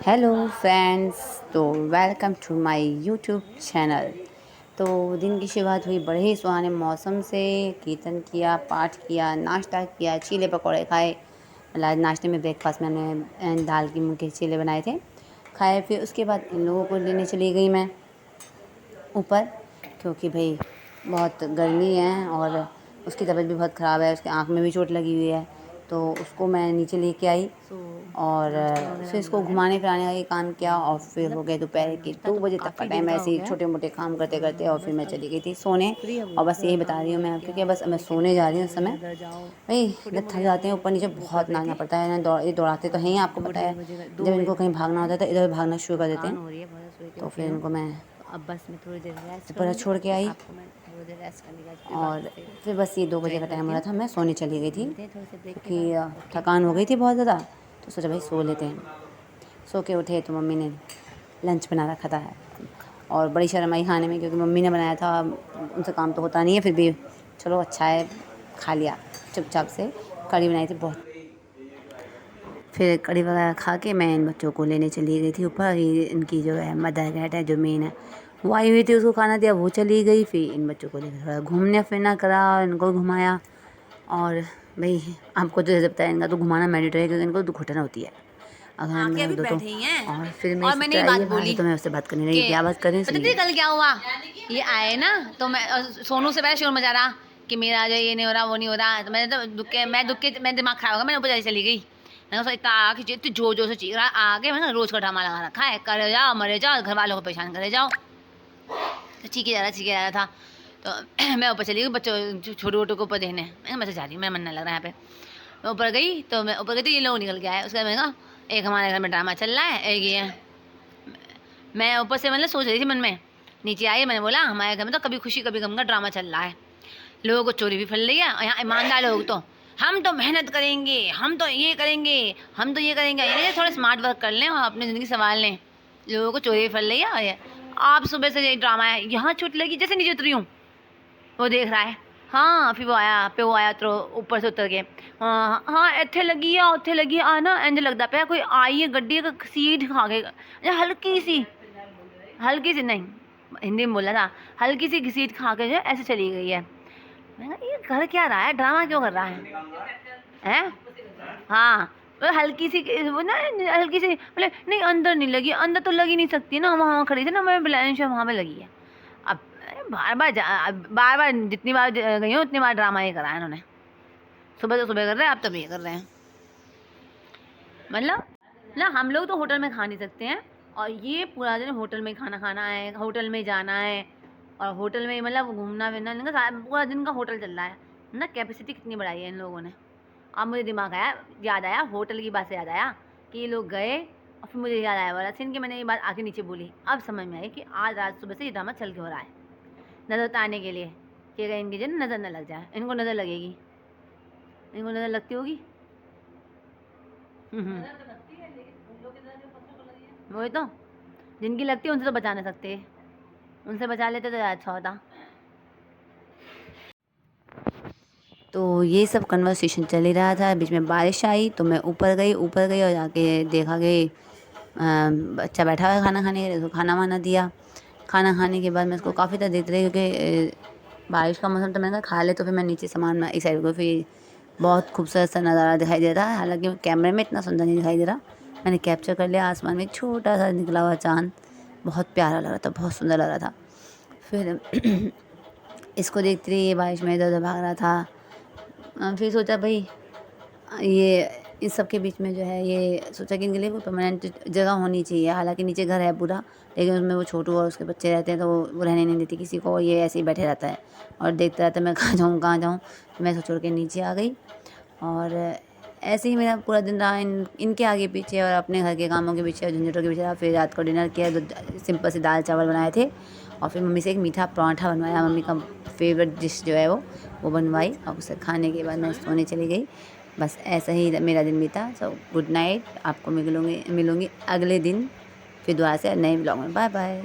Hello friends, तो welcome to my YouTube channel. तो दिन की शुरुआत हुई बड़े ही सुहाने मौसम से। कीर्तन किया, पाठ किया, नाश्ता किया, चीले पकौड़े खाए। मतलब आज नाश्ते में ब्रेकफास्ट में मैंने दाल की मूंग के चीले बनाए थे, खाए। फिर उसके बाद इन लोगों को लेने चली गई मैं ऊपर, क्योंकि भाई बहुत गर्मी है और उसकी तबीयत भी बहुत ख़राब है, उसके आँख में भी चोट लगी हुई है। तो उसको मैं नीचे लेके आई और फिर इसको घुमाने फिराने का ये काम किया। और फिर हो गए दोपहर के 2 बजे तक का टाइम, ऐसे ही छोटे मोटे काम करते करते। और फिर मैं चली गई थी सोने। और बस यही बता रही हूँ मैं आपको कि बस मैं सोने जा रही हूँ उस समय। भाई जब थक जाते हैं ऊपर नीचे बहुत नाचना पड़ता है ना, ये दौड़ाते तो हैं, आपको पता है। जब इनको कहीं भागना होता है तो इधर भागना शुरू कर देते हैं। तो फिर इनको मैं अब बस मैं थोड़ी देर रेस्ट ऊपर छोड़ के आई। आपको मैं थोड़ी देर रेस्ट करने के और फिर बस ये 2 बजे का टाइम हो रहा था, मैं सोने चली गई थी थोड़े से ब्रेक के क्योंकि थकान हो गई थी बहुत ज़्यादा। तो सोचा भाई सो लेते हैं। सो के उठे तो मम्मी ने लंच बना रखा था और बड़ी शर्म आई खाने में, क्योंकि मम्मी ने बनाया था। उनसे काम तो होता नहीं है, फिर भी चलो अच्छा है, खा लिया चुपचाप से। कढ़ी बनाई थी बहुत। फिर कढ़ी वगैरह खा के मैं इन बच्चों को लेने चली गई थी ऊपर। इनकी जो है मदर कैट है, जो मेन है, वो आई हुई थी, उसको खाना दिया, वो चली गई। फिर इन बच्चों को लेकर थोड़ा घूमने फिरना करा, इनको घुमाया। और भाई आपको तो जैसे पता है, इनका तो घुमाना मैंडेटरी है, क्योंकि इनको तो घुटन होती है अगर हाँ, इनमें अभी दो तो। बैठे ही हैं। और फिर मेरी और मैंने सिस्टर ये आई बात है बाहर से, बोली तो मैं उससे बात करने लगी। कि क्या बात कर रही हूँ पता सुनिए। थी कल क्या हुआ। ये आए ना तो मैं सोनू से पहले शोर मचा रहा कि मेरा जो ये नहीं हो रहा, वो नहीं हो रहा। तो मैंने तो दुख के मैं दिमाग खराब हो गया, मैंने ऊपर चली गई। मैंने कहा इतना आके इतनी जोर जोर से चीख रहा, आगे मैंने रोज का ड्रामा लगा रखा है, करे जाओ मरे जाओ, घर वालों को परेशान करे जाओ। तो चीखे जा रहा था। तो मैं ऊपर चली गई बच्चों छोटू वोटू को ऊपर देखने। मैं से जा रही हूँ, मेरा मन नहीं लग रहा है यहाँ पे। मैं ऊपर गई तो ये लोग निकल के आए। उसके बाद मैंने कहा एक हमारे घर में ड्रामा चल रहा है, एक ये मैं ऊपर से मतलब सोच रही थी मन में। नीचे आई, मैंने बोला हमारे घर में तो कभी खुशी कभी गम का ड्रामा चल रहा है। लोगों को चोरी भी फैल रही है, और यहाँ ईमानदार लोग तो हम तो मेहनत करेंगे, हम तो ये करेंगे, हम तो ये करेंगे, यानी थोड़ा स्मार्ट वर्क कर लें और अपनी ज़िंदगी संभाल लें। लोगों को चोरी भी फैल रही है, और ये आप सुबह से यही ड्रामा है। यहाँ चोट लगी, जैसे नीचे उतरी हूँ वो देख रहा है। हाँ फिर वो आया तो ऊपर से उतर के हाँ हाँ इत्थे लगी है, उत्थे लगी है ना, इंज लगता पे कोई आई है गड्डी का सीट खा के, हल्की सी नहीं, हिंदी में बोला था, हल्की सी घसीट खा के जो है ऐसे चली गई है। मैंने कहा ये कर क्या रहा है, ड्रामा क्यों कर रहा है हैं। हाँ वो हल्की सी, वो ना हल्की सी, बोले नहीं अंदर नहीं लगी, अंदर तो लगी नहीं सकती ना, वहाँ खड़ी थी ना, मैं ब्लैंश वहाँ पे लगी है। अब बार बार जितनी बार गई हूँ उतनी बार ड्रामा ये करा है इन्होंने। सुबह तो सुबह कर रहे हैं, अब तो ये कर रहे हैं। मतलब ना हम लोग तो होटल में खा नहीं सकते हैं, और ये पूरा दिन होटल में खाना खाना है, होटल में जाना है, और होटल में मतलब घूमना फिरना, इनका पूरा दिन का होटल चल रहा है ना। कैपेसिटी कितनी बढ़ाई है इन लोगों ने। अब मुझे दिमाग आया, याद आया, होटल की बात से याद आया कि ये लोग गए, और फिर मुझे याद आया वाला सीन कि मैंने ये बात आके नीचे बोली। अब समझ में आई कि आज रात सुबह से ये ड्रामा चल के हो रहा है, नज़र उतारने के लिए, कि अगर इनकी जन नज़र न लग जाए। इनको नज़र लगेगी, इनको नज़र लगती होगी। वही तो, जिनकी लगती है उनसे तो बचा नहीं सकते, उनसे बचा लेते तो अच्छा होता। तो ये सब कन्वर्सेशन चल ही रहा था, बीच में बारिश आई तो मैं ऊपर गई और जाके देखा कि बच्चा बैठा हुआ है खाना खाने के लिए। उसको खाना वाना दिया। खाना खाने के बाद मैं उसको काफ़ी देर देखती रही, क्योंकि बारिश का मौसम, तो मैंने कहा खा ले। तो फिर मैं नीचे सामान इस साइड को, फिर बहुत खूबसूरत सा नज़ारा दिखाई दे रहा है, हालांकि कैमरे में इतना सुंदर नहीं दिखाई दे रहा। मैंने कैप्चर कर लिया। आसमान में एक छोटा सा निकला हुआ चाँद बहुत प्यारा लग रहा था, बहुत सुंदर लग रहा था। फिर इसको देखती रही, ये बारिश में इधर उधर भाग रहा था। फिर सोचा भाई ये इस सब के बीच में जो है, ये सोचा कि इनके लिए कोई परमानेंट जगह होनी चाहिए। हालांकि नीचे घर है पूरा, लेकिन उसमें वो छोटू और उसके बच्चे रहते हैं, तो वो रहने नहीं देती किसी को। और ये ऐसे ही बैठे रहता है और देखता रहता है मैं कहाँ जाऊँ कहाँ जाऊँ। तो मैं इसको छोड़ के नीचे आ गई, और ऐसे ही मेरा पूरा दिन रहा इनके आगे पीछे, और अपने घर के कामों के पीछे और झंझटों के पीछे रहा। फिर रात को डिनर किया, सिंपल से दाल चावल बनाए थे, और फिर मम्मी से एक मीठा पराठा बनवाया। मम्मी का फेवरेट डिश जो है वो बनवाई, और उसे खाने के बाद मैं सोने चली गई। बस ऐसा ही मेरा दिन बीता। So good night. आपको मिलूँगी अगले दिन फिर दोबारा से नए ब्लॉग में। Bye bye.